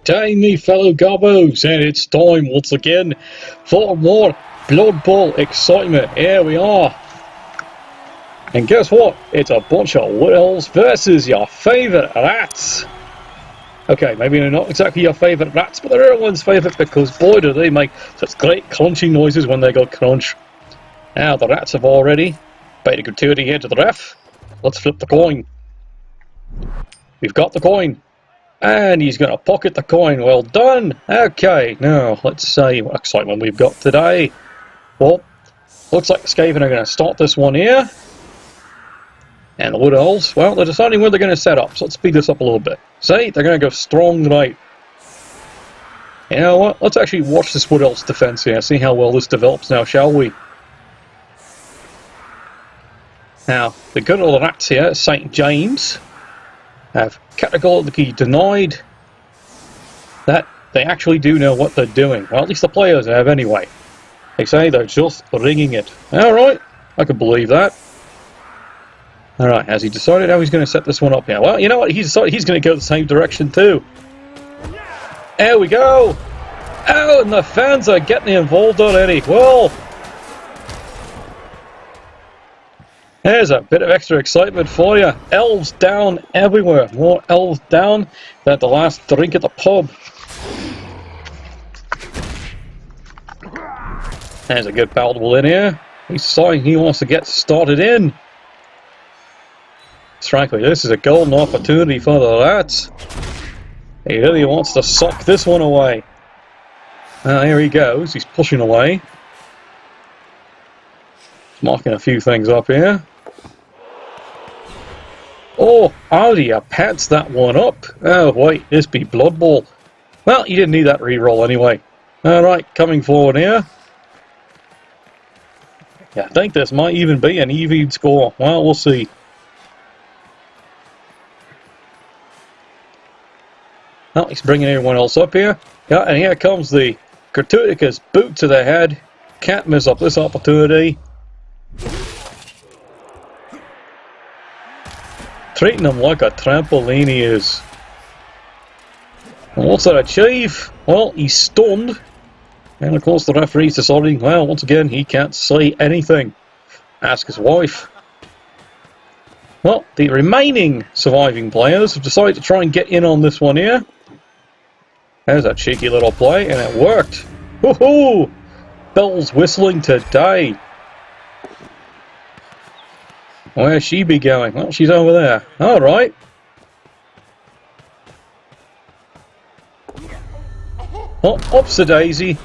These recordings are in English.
Time, me fellow gobbos, and it's time once again for more Blood Bowl excitement. Here we are. And guess what? It's a bunch of Wood Elves versus your favourite rats. Okay, maybe they're not exactly your favourite rats, but they're everyone's favourite because boy do they make such great crunching noises when they go crunch. Now the rats have already paid a gratuity here to the ref. Let's flip the coin. We've got the coin. And he's going to pocket the coin. Well done. Okay, now let's see what excitement we've got today. Well, looks like the Skaven are going to start this one here. And the Wood Elves, well, they're deciding where they're going to set up. So let's speed this up a little bit. See, they're going to go strong tonight. You know what? Let's actually watch this Wood Elves defense here. See how well this develops now, shall we? Now, the good old rats here, St. James, have categorically denied that they actually do know what they're doing. Well, at least the players have anyway. They say they're just ringing it. Alright, I can believe that. Alright, has he decided how he's going to set this one up here? Well, you know what? He decided he's going to go the same direction too. There we go! Oh, and the fans are getting involved already. Well, there's a bit of extra excitement for you. Elves down everywhere. More elves down than the last drink at the pub. There's a good palatable in here. He's saying he wants to get started in. Frankly, this is a golden opportunity for the rats. He really wants to suck this one away. Here he goes. He's pushing away. He's marking a few things up here. Oh, how do you pants that one up? Oh wait, this be Blood Bowl. Well, you didn't need that reroll anyway. Alright, coming forward here. Yeah, I think this might even be an even score. Well, we'll see. Well, he's bringing everyone else up here. Yeah, and here comes the gratuitous boot to the head. Can't miss up this opportunity. Treating him like a trampoline he is. And what's that achieve? Well, he's stunned. And of course the referee's deciding, well, once again, he can't say anything. Ask his wife. Well, the remaining surviving players have decided to try and get in on this one here. There's a cheeky little play, and it worked. Woohoo! Bells whistling today. Where's she be going? Well, she's over there. Alright. Oh, ups the daisy.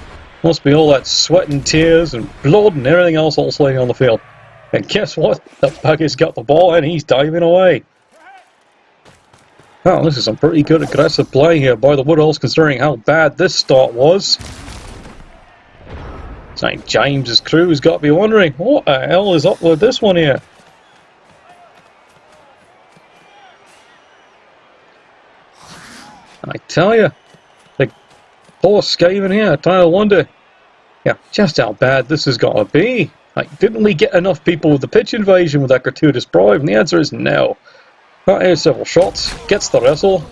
Must be all that sweat and tears and blood and everything else all slaying on the field. And guess what? The bugger's got the ball and he's diving away. Oh, this is some pretty good aggressive play here by the Wood Elves considering how bad this start was. St. James's crew has got to be wondering, what the hell is up with this one here? I tell you, the poor Skaven here, I wonder, yeah, just how bad this has got to be. Like, didn't we get enough people with the pitch invasion with that gratuitous bribe? And the answer is no. Well, here's several shots, gets the wrestle.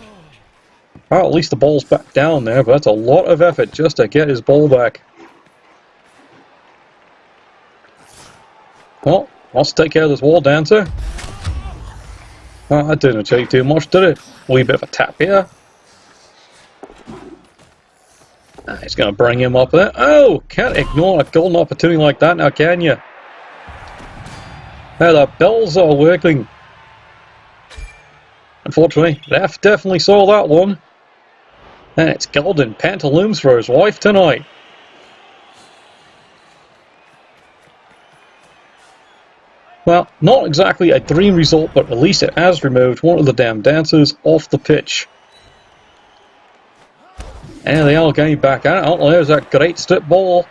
Well, at least the ball's back down there, but that's a lot of effort just to get his ball back. Well, let's take care of this wall dancer. Well, that didn't achieve too much, did it? A wee bit of a tap here. He's going to bring him up there. Oh, can't ignore a golden opportunity like that now, can you? Now the bells are working. Unfortunately, ref definitely saw that one. And it's golden pantaloons for his wife tonight. Well, not exactly a dream result, but at least it has removed one of the damn dancers off the pitch. And they are getting back at it. Oh, there's that great strip ball.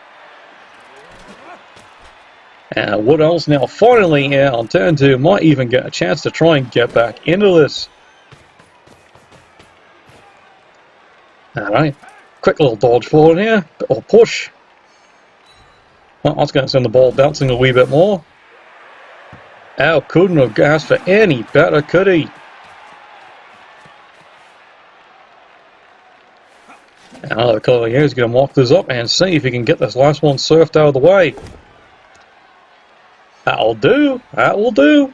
And Wood Elves now finally here on turn 2 might even get a chance to try and get back into this. Alright, quick little dodge forward here, or push. Well, that's going to send the ball bouncing a wee bit more. Oh, couldn't have asked for any better, could he? Now the color here is going to mark this up and see if he can get this last one surfed out of the way. That'll do. That will do.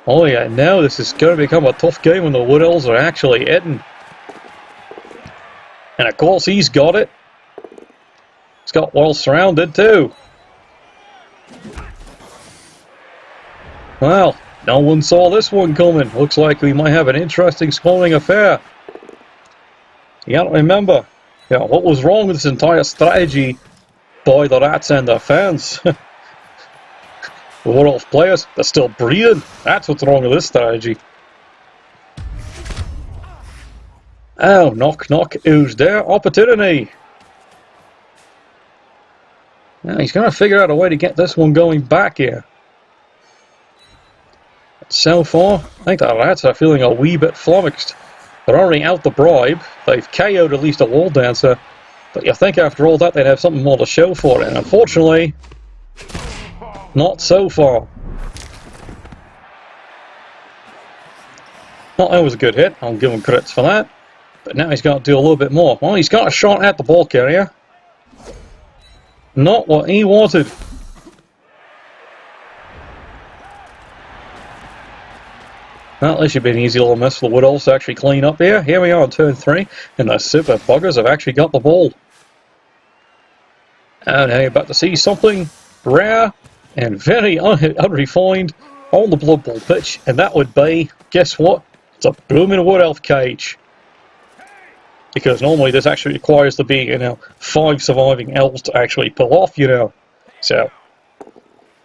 Oh yeah, now this is going to become a tough game when the Wood Elves are actually hitting. And of course he's got it. He's got well surrounded too. Well, no one saw this one coming. Looks like we might have an interesting scoring affair. You gotta remember, what was wrong with this entire strategy by the NATTS and their fans? The Wood Elf players, they're still breathing. That's what's wrong with this strategy. Oh, knock knock, who's there? Opportunity! Now he's going to figure out a way to get this one going back here. So far, I think the NATTS are feeling a wee bit flummoxed. They're already out the bribe, they've KO'd at least a wall dancer, but you think after all that they'd have something more to show for it, and unfortunately, not so far. Well, that was a good hit, I'll give him credits for that, but now he's got to do a little bit more. Well, he's got a shot at the ball carrier. Not what he wanted. Well, this should be an easy little miss for the Wood Elves to actually clean up here. Here we are on turn 3, and the super buggers have actually got the ball. And now you're about to see something rare and very unrefined on the Blood Bowl pitch, and that would be, guess what? It's a booming Wood Elf cage. Because normally this actually requires to be, 5 surviving elves to actually pull off, So,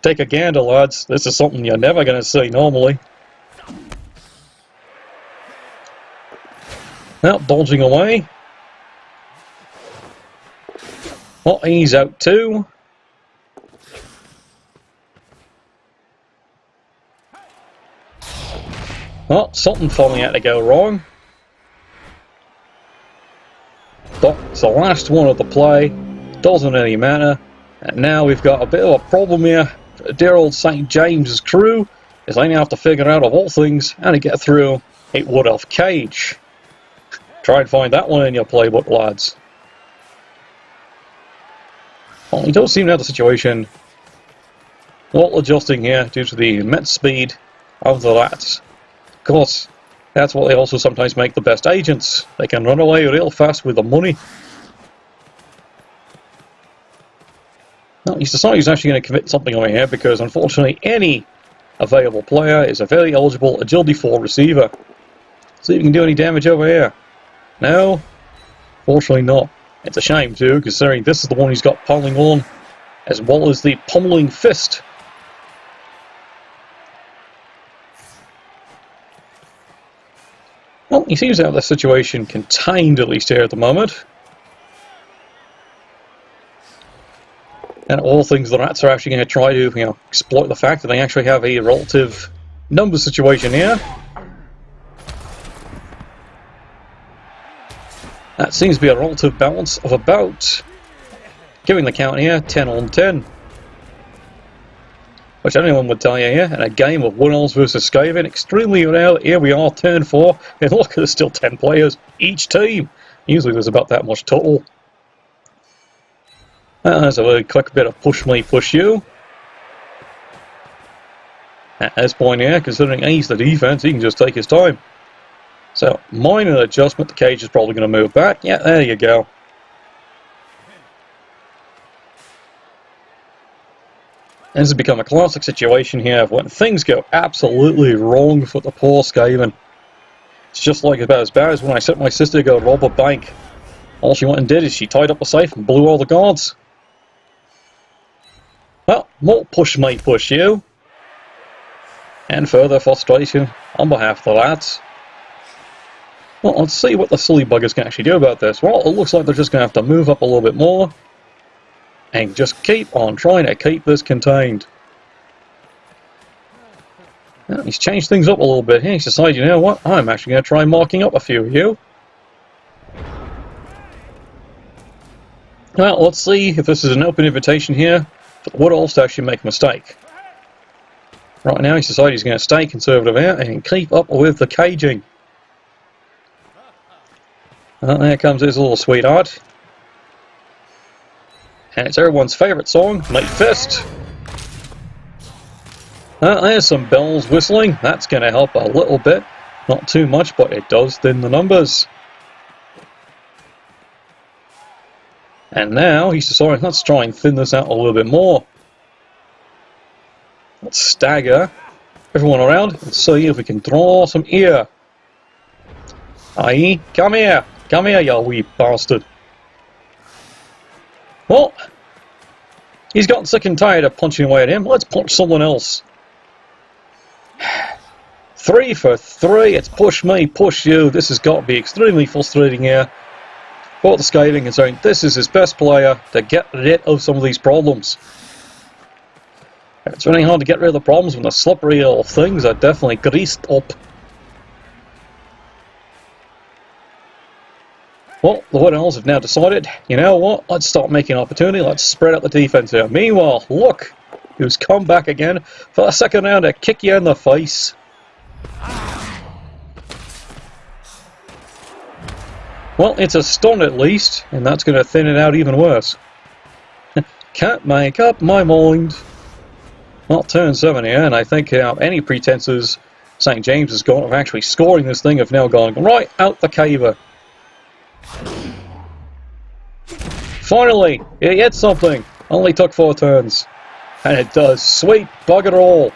take a gander, lads. This is something you're never going to see normally. Now, dodging away. Well, he's out too. Well, something finally had to go wrong. But it's the last one of the play. Doesn't really matter. And now we've got a bit of a problem here. Dear old St. James's crew is they now have to figure out, of all things, how to get through a Wood Elf cage. Try and find that one in your playbook, lads. Well, he does seem to have the situation well adjusting here due to the immense speed of the NATTS. Of course, that's what they also sometimes make the best agents. They can run away real fast with the money. Now, he's decided he's actually going to commit something over here because, unfortunately, any available player is a very eligible Agility 4 receiver. See if you can do any damage over here. No, fortunately not. It's a shame too, considering this is the one he's got piling on, as well as the pummeling fist. Well, he seems to have the situation contained, at least here at the moment. And all things, the NATTS are actually going to try to, exploit the fact that they actually have a relative number situation here. That seems to be a relative balance of about, giving the count here, 10 on 10. Which anyone would tell you here, in a game of Wood Elves versus Skaven, extremely rare. Here we are, turn 4, and look, there's still 10 players each team. Usually there's about that much total. There's a very quick bit of push me, push you. At this point here, considering he's the defense, he can just take his time. So, minor adjustment, the cage is probably going to move back. Yeah, there you go. This has become a classic situation here of when things go absolutely wrong for the poor Skaven. It's just like about as bad as when I sent my sister to go rob a bank. All she went and did is she tied up a safe and blew all the guards. Well, more push me, push you. And further frustration on behalf of the lads. Well, let's see what the silly buggers can actually do about this. Well, it looks like they're just going to have to move up a little bit more. And just keep on trying to keep this contained. Well, he's changed things up a little bit here. He's decided, you know what, I'm actually going to try marking up a few of you. Well, let's see if this is an open invitation here for the Wood Elves to actually make a mistake. Right now, he's decided he's going to stay conservative here and keep up with the caging. Well, there comes his little sweetheart. And it's everyone's favourite song, Night Fist. There's some bells whistling. That's going to help a little bit. Not too much, but it does thin the numbers. And now he's deciding, let's try and thin this out a little bit more. Let's stagger everyone around and see if we can draw some ear. Aye, come here, you wee bastard. Well, he's gotten sick and tired of punching away at him. Let's punch someone else. 3 for 3, it's push me, push you. This has got to be extremely frustrating here. For the Skaven concerned, this is his best player to get rid of some of these problems. It's really hard to get rid of the problems when the slippery little things are definitely greased up. Well, the Wood Elves have now decided, you know what, let's start making opportunity, let's spread out the defense here. Meanwhile, look who's come back again for the second round to kick you in the face. Well, it's a stun at least, and that's going to thin it out even worse. Can't make up my mind. Well, turn 7 here, and I think any pretenses St. James has got of actually scoring this thing have now gone right out the caver. Finally, it hit something. Only took 4 turns. And it does. Sweet bugger all.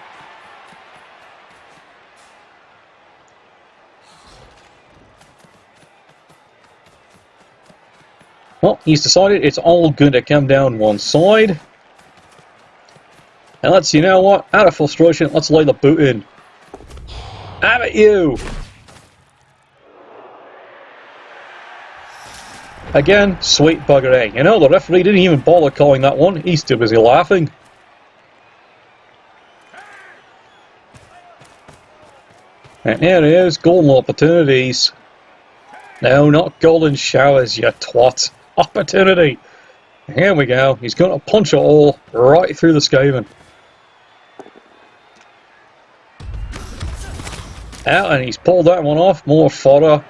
Well, he's decided it's all going to come down one side. And let's, you know what, out of frustration, let's lay the boot in. Have it you! Again, sweet bugger A. You know, the referee didn't even bother calling that one. He's too busy laughing. And here it is, golden opportunities. No, not golden showers, you twat. Opportunity. Here we go. He's going to punch it all right through the Skaven. Out, and he's pulled that one off. More fodder.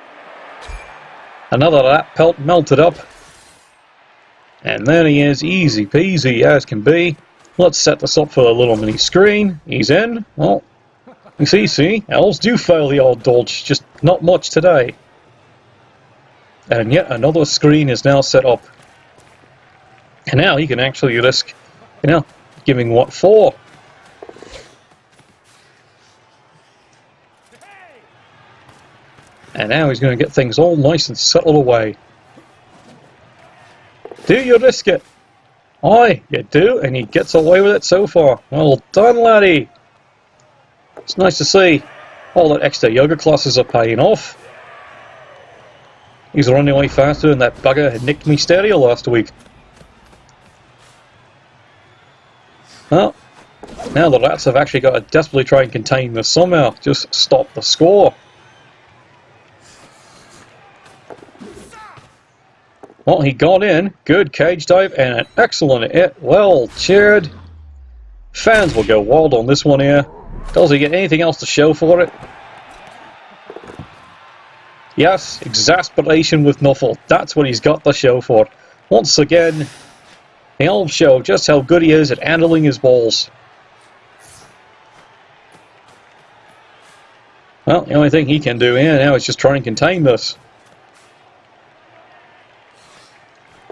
Another rat pelt melted up. And there he is, easy peasy as can be. Let's set this up for a little mini screen. He's in. Well, you see, elves do fail the old dodge, just not much today. And yet another screen is now set up. And now he can actually risk, you know, giving what for. And now he's going to get things all nice and settled away. Do you risk it? Aye, you do, and he gets away with it so far. Well done, laddie. It's nice to see all that extra yoga classes are paying off. He's running away faster than that bugger had nicked me stereo last week. Well, now the rats have actually got to desperately try and contain this somehow. Just stop the score. Well, he got in. Good cage dive and an excellent hit. Well cheered. Fans will go wild on this one here. Does he get anything else to show for it? Yes, exasperation with Nuffle. That's what he's got to show for. Once again, the elves show just how good he is at handling his balls. Well, the only thing he can do here now is just try and contain this.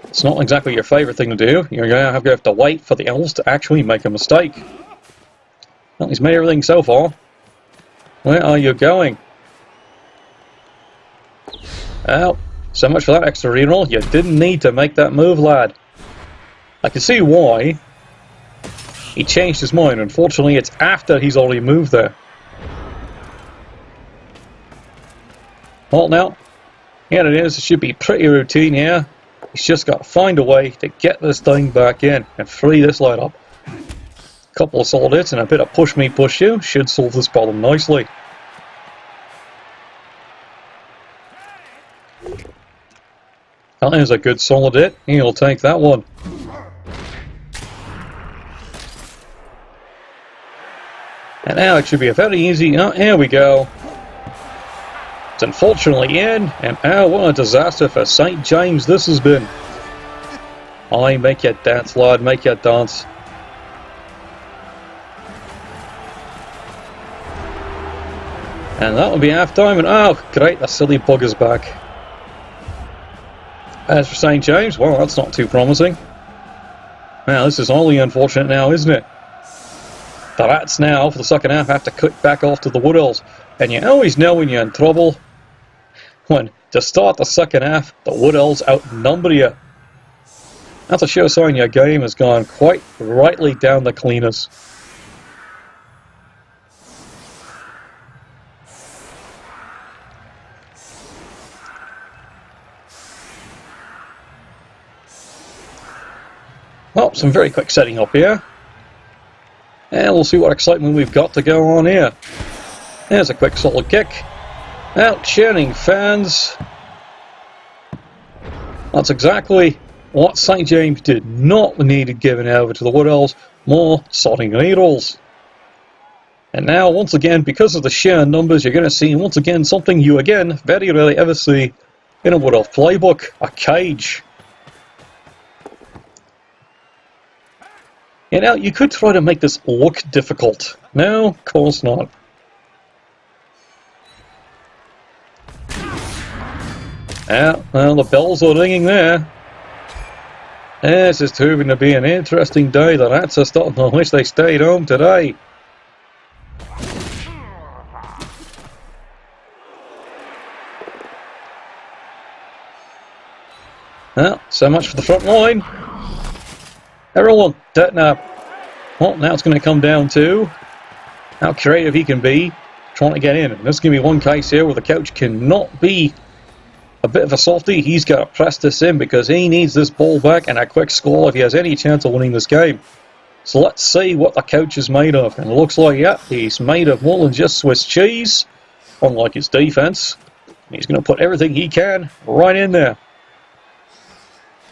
It's not exactly your favourite thing to do. You're going to have to wait for the elves to actually make a mistake. Well, he's made everything so far. Where are you going? Well, so much for that extra reroll. You didn't need to make that move, lad. I can see why. He changed his mind. Unfortunately, it's after he's already moved there. Well, now, here it is. It should be pretty routine here. He's just got to find a way to get this thing back in and free this light up. A couple of solid hits and a bit of push me, push you should solve this problem nicely. That is a good solid hit. He'll take that one. And now it should be a very easy... Oh, here we go. It's unfortunately in, and what a disaster for St. James this has been. Aye, make your dance, lad, make your dance. And that will be half time, and oh, great, the silly bugger's back. As for St. James, well, that's not too promising. Now, this is only unfortunate now, isn't it? The Rats now, for the second half, have to cut back off to the Wood Elves. And you always know when you're in trouble when, to start the second half, the Wood Elves outnumber you. That's a sure sign your game has gone quite rightly down the cleaners. Well, some very quick setting up here. And we'll see what excitement we've got to go on here. There's a quick solid kick. Out cheering fans. That's exactly what St. James did not need giving over to the Wood Elves. More sodding needles. And now, once again, because of the sheer numbers, you're going to see, once again, something you, again, very rarely ever see in a Wood Elf playbook. A cage. You know, you could try to make this look difficult. No, of course not. Yeah, well, the bells are ringing there. This is proving to be an interesting day. The Rats are starting to wish they stayed home today. Well, so much for the front line. Everyone, detonate. Well, now it's going to come down to how creative he can be trying to get in. And there's going to be one case here where the coach cannot be a bit of a softie. He's got to press this in because he needs this ball back and a quick score if he has any chance of winning this game. So let's see what the coach is made of. And it looks like, yeah, he's made of more than just Swiss cheese, unlike his defense. He's going to put everything he can right in there.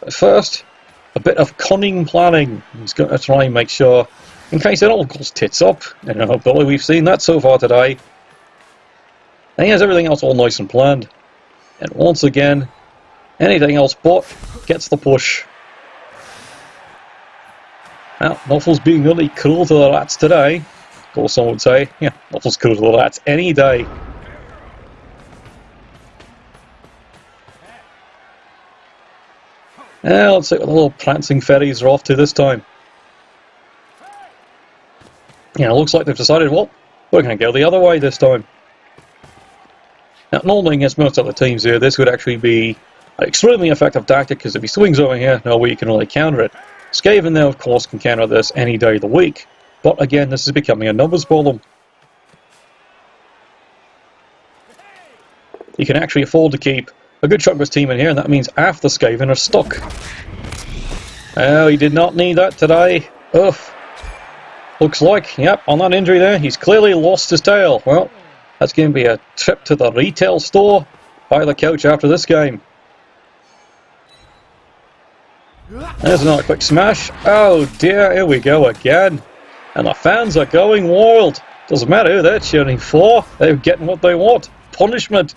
But first, a bit of cunning planning. He's going to try and make sure, in case it all goes tits up. You know, Billy, we've seen that so far today. And he has everything else all nice and planned. And once again, anything else but gets the push. Now, Nuffle's being really cruel to the Rats today. Of course, some would say, yeah, Nuffle's cruel to the Rats any day. Now, let's see what the little prancing fairies are off to this time. Yeah, it looks like they've decided, well, we're going to go the other way this time. Now, normally against most other teams here, this would actually be an extremely effective tactic, because if he swings over here, no way you can really counter it. Skaven, though, of course, can counter this any day of the week. But again, this is becoming a numbers problem. He can actually afford to keep a good chunk of his team in here, and that means half the Skaven are stuck. Oh, he did not need that today. Ugh. Looks like, yep, on that injury there, he's clearly lost his tail. Well, that's going to be a trip to the retail store by the coach after this game. There's another quick smash. Oh dear, here we go again. And the fans are going wild. Doesn't matter who they're cheering for, they're getting what they want. Punishment.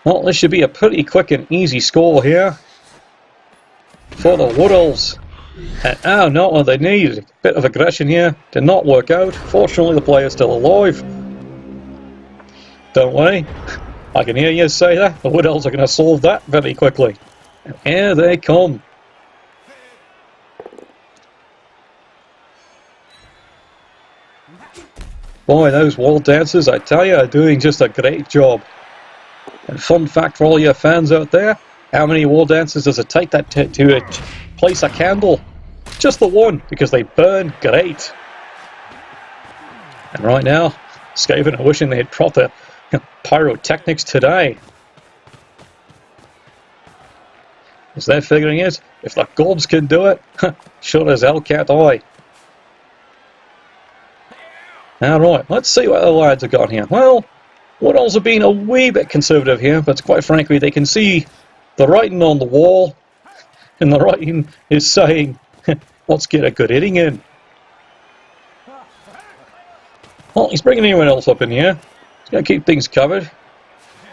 Well, this should be a pretty quick and easy score here for the Wood Elves. And oh no, what they need, a bit of aggression here, did not work out. Fortunately, the player's still alive. Don't worry, I can hear you say that. The Wood Elves are going to solve that very quickly. And here they come. Boy, those wall dancers, I tell you, are doing just a great job. And fun fact for all your fans out there, how many wall dancers does it take that to place a candle? Just the one, because they burn great. And right now, Skaven are wishing they had proper pyrotechnics today. As they're figuring it, if the gods can do it, sure as hell can't I. Alright, let's see what the lads have got here. Well, Wood Elves have been a wee bit conservative here, but quite frankly, they can see the writing on the wall, and the writing is saying, let's get a good hitting in. Well, he's bringing anyone else up in here. He's going to keep things covered.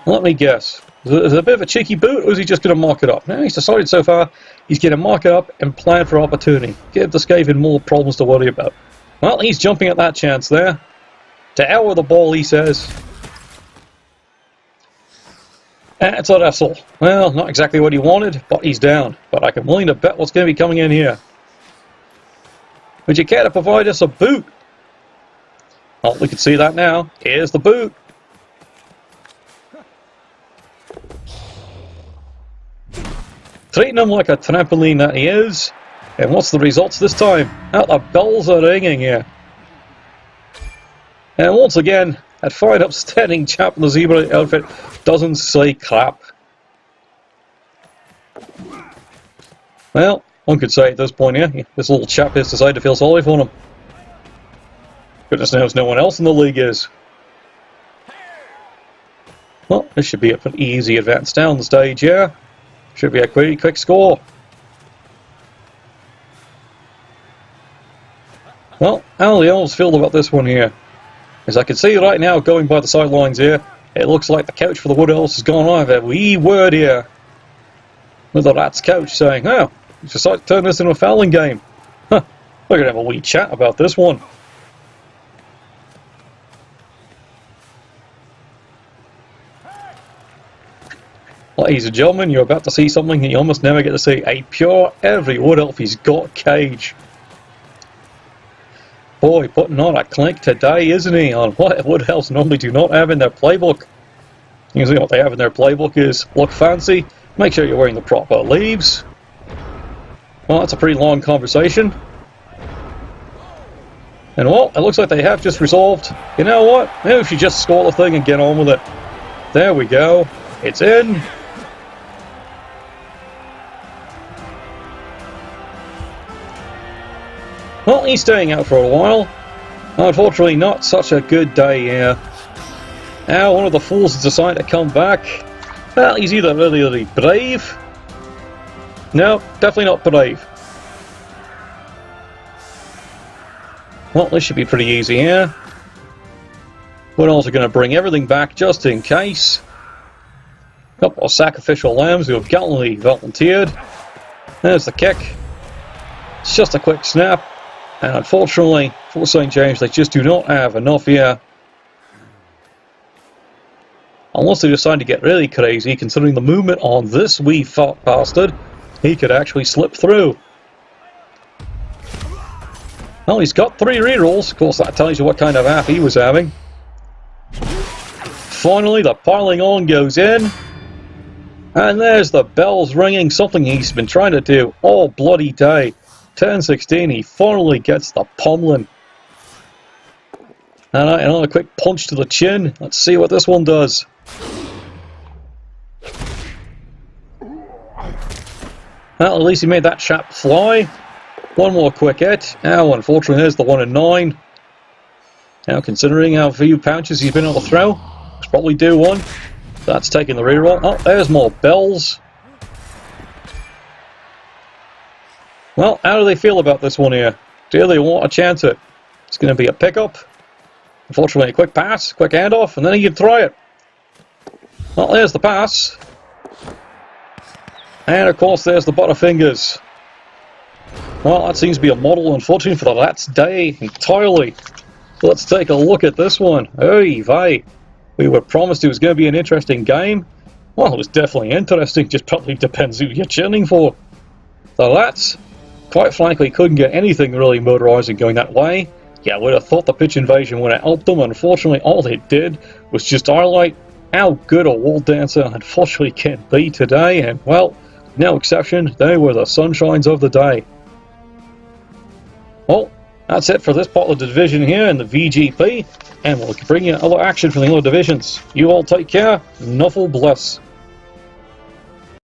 Let me guess. Is it a bit of a cheeky boot, or is he just going to mark it up? Now, he's decided so far he's going to mark it up and plan for opportunity. Give the Skaven more problems to worry about. Well, he's jumping at that chance there. To hell with the ball, he says. And it's a wrestle. Well, not exactly what he wanted, but he's down. But I can willing to bet what's going to be coming in here. Would you care to provide us a boot? Oh, we can see that now. Here's the boot. Treating him like a trampoline that he is. And what's the results this time? Oh, the bells are ringing here. And once again, that fine upstanding chap in the zebra outfit doesn't say crap. Well, one could say at this point here, this little chap has decided to feel sorry for him. Goodness knows no one else in the league is. Well, this should be a pretty easy advance down the stage here. Should be a pretty quick score. Well, how do the elves feel about this one here? As I can see right now, going by the sidelines here, it looks like the coach for the Wood Elves has gone over a wee word here. With the Rats coach saying, oh, you decided to turn this into a fouling game. Huh, we're going to have a wee chat about this one. Ladies and gentlemen, you're about to see something that you almost never get to see. A pure every Wood Elf he's got cage. Boy, putting on a clink today, isn't he? On what Wood Elves normally do not have in their playbook. Usually what they have in their playbook is look fancy, make sure you're wearing the proper leaves. Well, that's a pretty long conversation. And well, it looks like they have just resolved. You know what? Maybe we should just score the thing and get on with it. There we go. It's in. Well, he's staying out for a while. Unfortunately, not such a good day here. Now, one of the fools has decided to come back. Well, he's either really brave. No, definitely not brave. Well, this should be pretty easy here. We're also going to bring everything back just in case. A couple of sacrificial lambs who have gallantly volunteered. There's the kick. It's just a quick snap. And unfortunately, for St. James, they just do not have enough here. Unless they decide to get really crazy, considering the movement on this wee fat bastard, he could actually slip through. Well, he's got 3 rerolls. Of course, that tells you what kind of app he was having. Finally, the piling on goes in. And there's the bells ringing, something he's been trying to do all bloody day. Turn 16, he finally gets the pummeling. And another quick punch to the chin. Let's see what this one does. Well, at least he made that chap fly. One more quick hit. Now, unfortunately, there's the 1 in 9. Now, considering how few punches he's been able to throw, he's probably due one. That's taking the reroll. Oh, there's more bells. Well, how do they feel about this one here? Do they want a chance at it? It's going to be a pickup. Unfortunately, a quick pass, quick handoff, and then he can try it. Well, there's the pass. And of course, there's the Butterfingers. Well, that seems to be a model, unfortunately, for the Rats Day entirely. Let's take a look at this one. Oy vey. We were promised it was going to be an interesting game. Well, it was definitely interesting, just probably depends who you're cheering for. The Rats, quite frankly, couldn't get anything really motorising going that way. Yeah, I would have thought the pitch invasion would have helped them. Unfortunately, all they did was just highlight how good a wall dancer unfortunately can be today. And, well, no exception, they were the sunshines of the day. Well, that's it for this part of the division here in the VGP. And we'll bring you other action from the other divisions. You all take care. Nuffle bless.